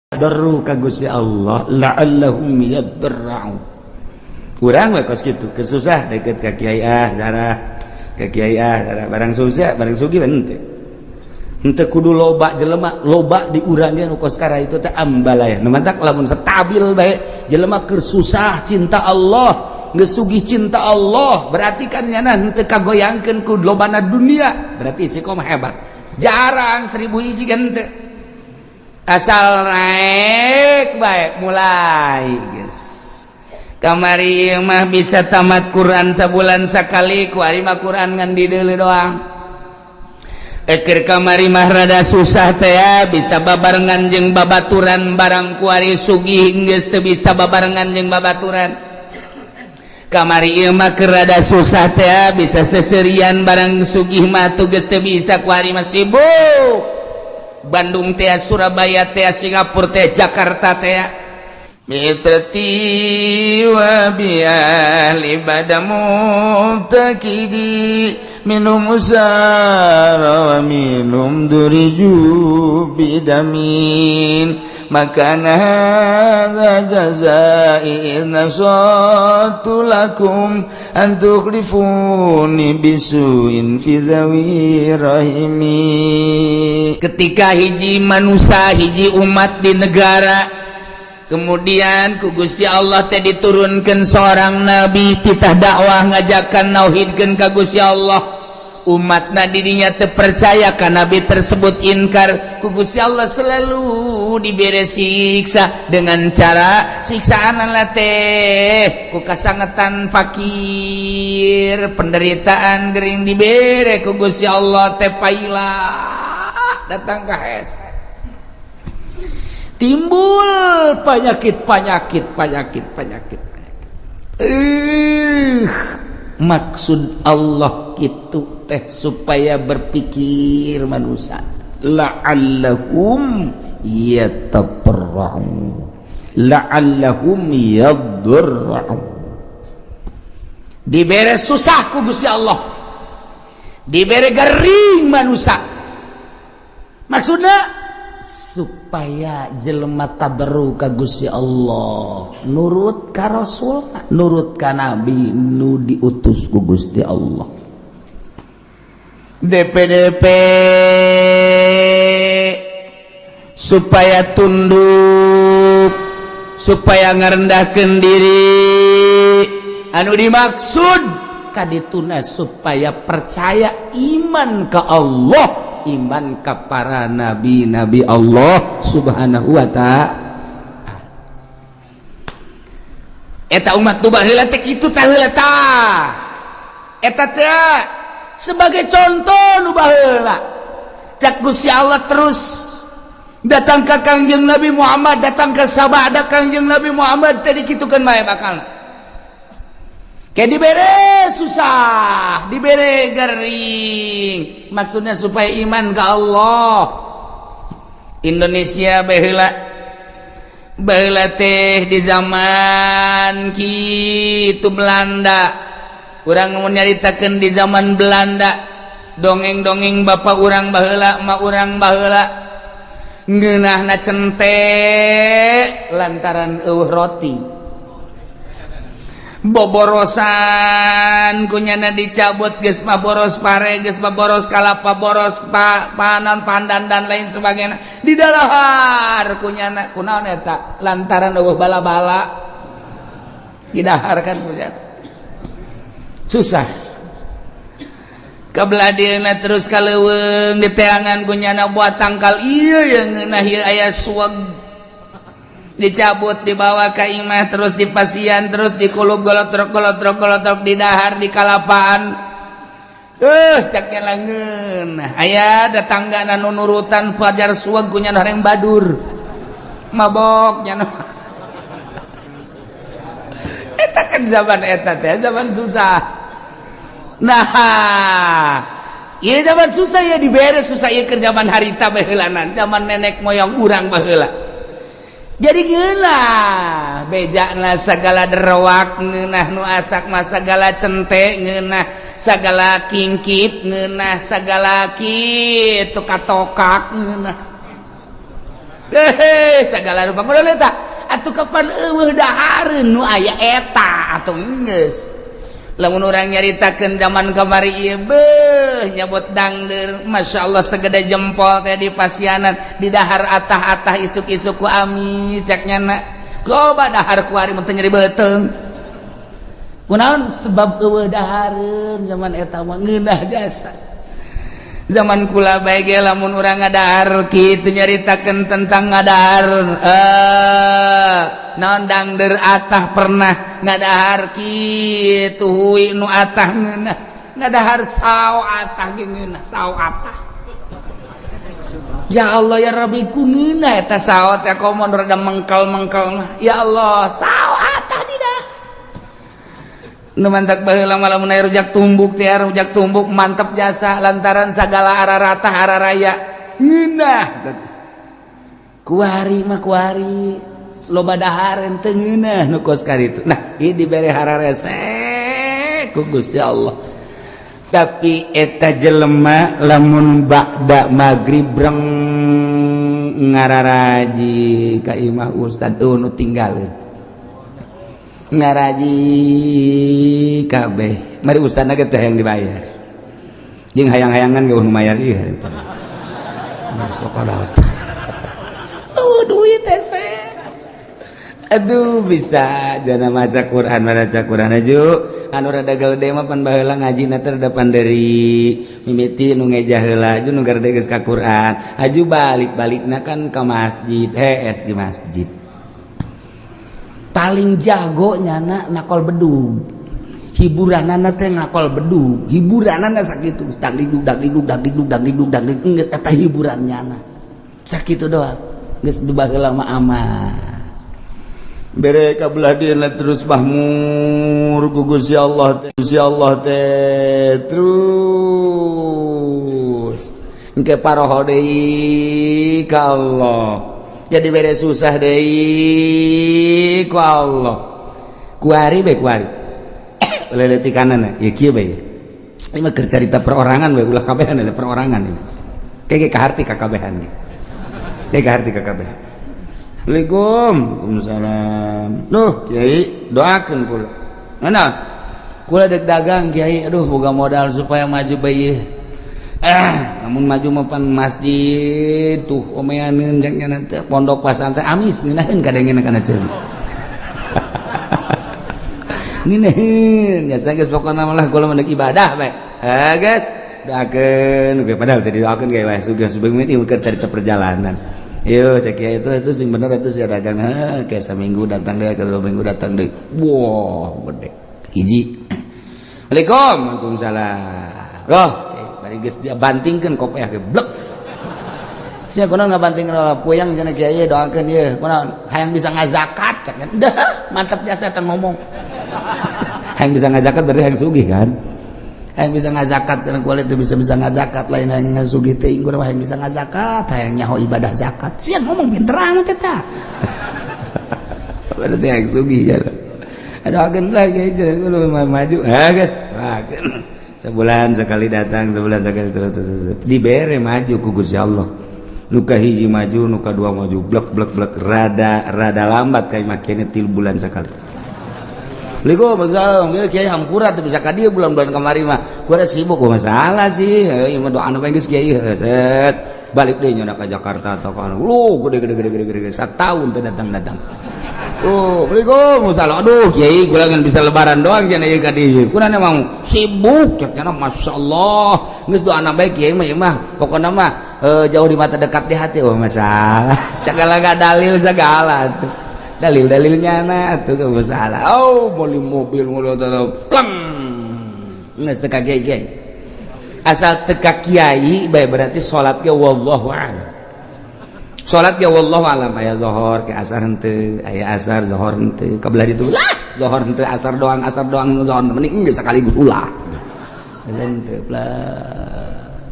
Darru ka Gusti Allah la'allahum yadarra'u. Urang we kos kitu kesusah deket ka kiai darah ka kiai darah barang susah barang sugi henteu. Henteu kudu loba jelema loba di urang ge nu kos kara itu teh ambalaya. Nu mantak lamun stabil bae jelema keur susah cinta Allah, geus sugih cinta Allah, berarti kan nyana henteu kagoyangkeun ku lobana dunia, berarti istiqomah hebat. Jarang 1000 hiji kan henteu. Asal naik baik mulai guys. Kamari mah bisa tamat Quran sabulan sakali ku ari mah Quran ngan di deuleu doang. Eker kamari mah rada susah teh ya, bisa babarengan jeung babaturan barang ku ari sugih geus teu bisa babarengan jeung babaturan. Kamari ieu mah keur rada susah teh ya, bisa seserian barang sugih mah tuh geus teu bisa ku ari mah sibuk. Bandung teh, Surabaya teh, Singapura teh, Jakarta teh. Mitrati wa bi'ahli badamu takidi minum usara wa minum duriju bidamin makana hadha jazai nasatu lakum antuklifuni bisuin fidhawi rahimi. Ketika hiji manusia hiji umat di negara, kemudian ku Gusti Allah teh diturunkan seorang nabi titah dakwah ngajakan nauhidkeun ka Gusti Allah. Umatna didinya teu percaya ka nabi tersebut inkar, ku Gusti Allah selalu diberi siksa dengan cara siksaan teh ku kasangetan fakir, penderitaan gering dibere ku Gusti Allah teh paila datang ka hes. Timbul penyakit. Maksud Allah kitu teh supaya berpikir manusia. La'allahum yatadarra'un. La'allahum yadarra'un. Dibere susah ku Gusti Allah. Dibere garing manusia. Maksudnya supaya jelema tadarru ka Gusti Allah, nurut ka Rasul, nurut ka Nabi nu diutus ku Gusti Allah. DPDP supaya tunduk, supaya ngarendahkeun diri, anu dimaksud kadituna supaya percaya iman ka Allah, iman ka para nabi-nabi Allah subhanahu wa ta'ala. Eta umat nu baheula teh kitu tah heula tah. Eta teh sebagai contoh nu baheula. Cak Gusti Allah terus datang ka Kangjeng Nabi Muhammad, datang ka sabada Kangjeng Nabi Muhammad teh dikitukeun bae bakalna. Kayak dibere susah, dibere garing. Maksudnya supaya iman ke Allah. Indonesia baheula teh di zaman kitu Belanda. Urang nu nyaritakeun di zaman Belanda, dongeng-dongeng bapak urang baheula, emak urang baheula. Ngeunahna cente lantaran eueuh roti. Boborosan kunyana dicabut geus mah boros pare, geus mah boros kalapa, boros panan pandan dan lain sebagainya didalahar kunyana kunaon eta lantaran eueuh bala-bala didaharkan kunyana susah kabladieuna terus kaleuweung diteangan kunyana buat tangkal ieu yang ngeunah ieu aya suag dicabut dibawa ke imah terus dipasian terus dikulub golotrok di dahar di kalapaan caknya langeun aya tetangga nu nurutan fajar suag kunyana hareng badur mabok nya eta kan zaman eta teh zaman susah. Nah ieu zaman susah ya dibere susah ieu keur zaman harita baheulanan zaman nenek moyang urang baheula. Jadi ngeunah bejana sagala derwak, ngeunah nu asak mah sagala cente, ngeunah sagala kingkit, ngeunah sagala kitu katokak, ngeunah segala rupa kudu eta atuh kapan eueuh dahareun nu aya eta atuh geus lamun urang nyaritakeun zaman kamari ieu beuh nyabot dangdeur masyaallah segede jempol teh di pasianan di dahar atah-atah isuk-isuk ku amis yak nyana loba dahar kuari mun teu nyeri beuteung kunaon sebab eueuh dahareun zaman eta mah ngeunah jasa zaman kula bae ge lamun urang ngadahar kitu nyaritakeun tentang ngadahar naon dangdeur atah pernah ngadahar kitu huwi nu atah ngeunah ngadahar sao atah ge ngeunah sao atah ya Allah ya Rabbi ku ngeunah eta sao teh komo rada mengkel-mengkel ya Allah sao atah tidak nu mantak baheula lamun aya rujak tumbuk teh rujak tumbuk mantep jasa lantaran sagala araratah araraya ngeunah kuari mah kuari loba dahareun teu ngeunah nu kos karitu nah ieu dibere hararese ku Gusti Allah tapi eta jelema lamun ba'da magrib breng ngararaji ka imah ustad nu tinggalin ngaraji kabeh mari ustadna ge teh yang dibayar jeung hayang-hayangan ge nu mayar ieu eta masuk kalat duit teh aduh bisa jana maca Quran aju anu rada gede mah pan baheula ngajina teh rada panderi mimiti nu ngejah heula aju nu gerde geus ka Quran aju balik-balikna kan ka masjid di masjid paling jago nyana nakol bedug hiburanana teh nakol bedug hiburanana sakitu dagdugdug geus eta hiburan nyana sakitu doang geus baheula mah aman bere ka belah dieuna terus mahmur ku Gusti Allah teh terus engke paroho deui ka Allah jadi beres susah deui ku Allah kuari leletikanana ya kieu bae ieu mah keur carita perorangan bae ulah kabehan ada perorangan ieu kege kaharti kakabehan ieu kege kaharti kakabehan Waalaikumsalam duh Kiai doakeun kula naon kula dek dagang Kiai aduh boga modal supaya maju bae namun maju mapan masjid tuh omeaneun jangnya teh pondok pesantren amis ngeunaheun kadengena kana ceun ngeunaheun biasa geus pokona mah kula mah ibadah bae geus doakeun ge padahal teh doakeun ge wae sugih subeng ieu keur carita perjalanan ieu cek ya itu sing bener itu si dagang kayak seminggu datang deui kedua minggu datang deui wah gede hiji Waalaikumsalam roh bari geus dia bantingkeun kopiah ge blek sia kunaon ngabantingkeun puyang cenah kieu doakeun ieu kunaon hayang bisa ngazakat cek dah mantap jasa eta ngomong hayang bisa ngazakat berarti hayang sugih kan hayang bisa ngazakat cenah kuali teh bisa ngazakat lain hayang ngasugih teuing kunaon hayang bisa ngazakat hayang nyaho ibadah zakat sia ngomong pinter amat eta berarti hayang sugih ya doakeun lah kieu cenah kudu maju geus doakeun sebulan sekali datang sebulan sekali terus dibere maju ku Gusti Allah nu kahiji maju nu kadua maju blek rada lambat kayak makanya 3 bulan sekali Waalaikumsalam kiai hampura teu bisa ka dieu bulan-bulan kamari mah ku ada sibuk masalah sih ieu mah doana bae geus kiai set balik deui nya ka Jakarta atau ka gede satahun teu datang Waalaikumsalam aduh kiai gula kan bisa lebaran doang cenah ieu ka dieu kunaon emang sibuk cenah masyaallah geus doana bae kiai mah pokona mah jauh di mata dekat di hati masalah segala dalil segala tuh dalil-dalilnya na tuh gak masalah beli mobil plang geus teu ka kiai asal teu ka kiai bae berarti salat ge wallahu a'lam salat ge wallahu alam aya zuhur ke asar henteu aya asar zuhur henteu kabelah ditu lah zuhur henteu asar doang zuhur mending geus sekaligus ulah henteu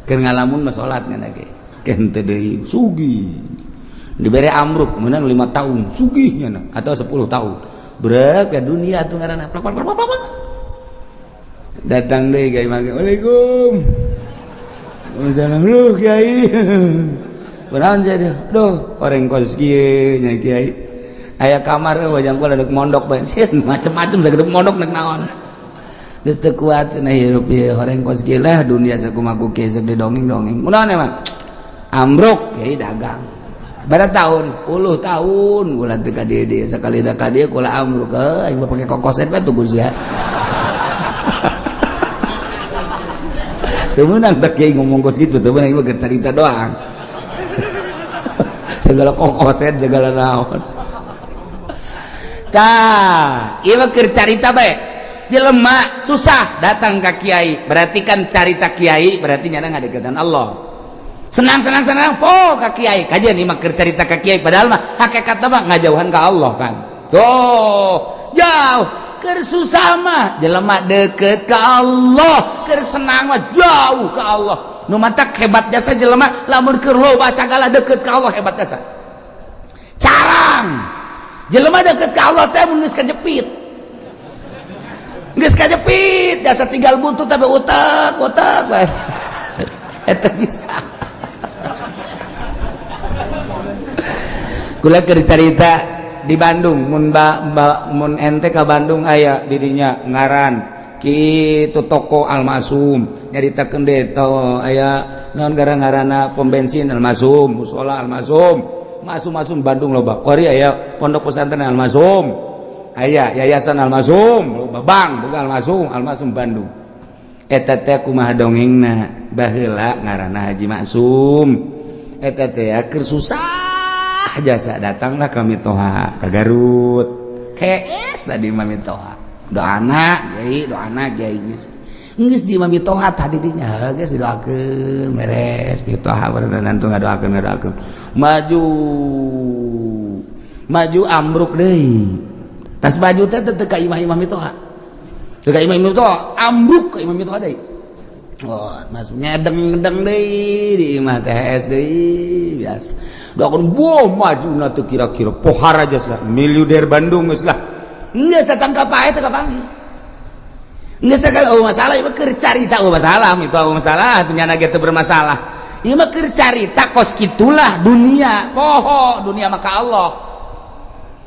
keur ngalamun mah salat ngana ge henteu deui sugih dibere amruk meunang 5 tahun sugihnya atau 10 tahun berat ka dunia atuh ngaranna plak datang deui kiai mage Waalaikum Waalaikumsalam lu kiai kunaon jadi duh orang kos kieu nya kiai aya kamar wajang kula deuk mondok bae macem-macem sagede mondok nek naon geus teu kuat cenah hirup ieu horeng kos kieu lah dunia sakumaha kieu sok didongeng-dongeng kunaon emang ambruk kiai dagang bara tahun 10 tahun kula teu ka dieu sakali da ka dieu kula ambruk aing mah pake kokoset bae tuh Gus ya teu meunang tak kiai ngomong kos kitu teu meunang ieu keur carita doang segala kokoset segala naon tah ieu keur carita bae jelema susah datang ka kiai berarti kan carita kiai berarti nyana ngadeukeutan Allah senang po ka kiai kajian ieu mah keur carita ka kiai padahal mah hakikatna mah ngajauhan ka Allah kan tuh jauh keur susah mah jelema deukeut ka Allah keur senang mah jauh ka Allah nu matak hebat jasa jelema lamun keur loba sagala deukeut ka Allah hebat jasa carang jelema deukeut ka Allah teh mun geus kajepit jasa tinggal buntut tapi utak bae eta bisa kula keur carita di Bandung mun ente ka Bandung aya di dinya ngaran kitu toko Al-Masum nyaritakeun deui aya naon ngaranna pom bensin Al-Masum mushola Al-Masum masum Bandung loba kori aya pondok pesantren Al-Masum aya yayasan Al-Masum loba bank boga Al-Masum Bandung eta teh kumaha dongengna baheula ngaranna Haji Maksum eta teh keur susah jasa datanglah ka Mitoha ka Garut kees tadi mah Mitoha doana kiai geus di Mitoha tadi dinya geus didoakeun beres Mitoha barudak nantu ngadoakeun maju ambruk deui tas maju teh teu ka imam Mitoha teu ka imam Mitoha ambruk ka imam Mitoha deui oh maksudnya deng deui di imah teh deui biasa doakeun boh majuna teu kira-kira pohar aja sah miliuder Bandung geus lah geus datang ka pae teu kapanggih geus teh masalah ieu keur carita masalah itu masalah nyana ge teu bermasalah ieu mah keur carita kos kitulah dunia poho dunia mah ka Allah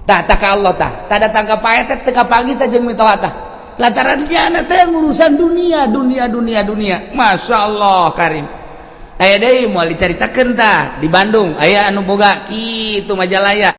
tah ka Allah tah datang ka pae teh teu kapanggih teh jeung mitoha tah lantaran nyana teh urusan dunia masyaallah karim aya deui moal dicaritakeun tah di Bandung aya anu boga kitu Majalaya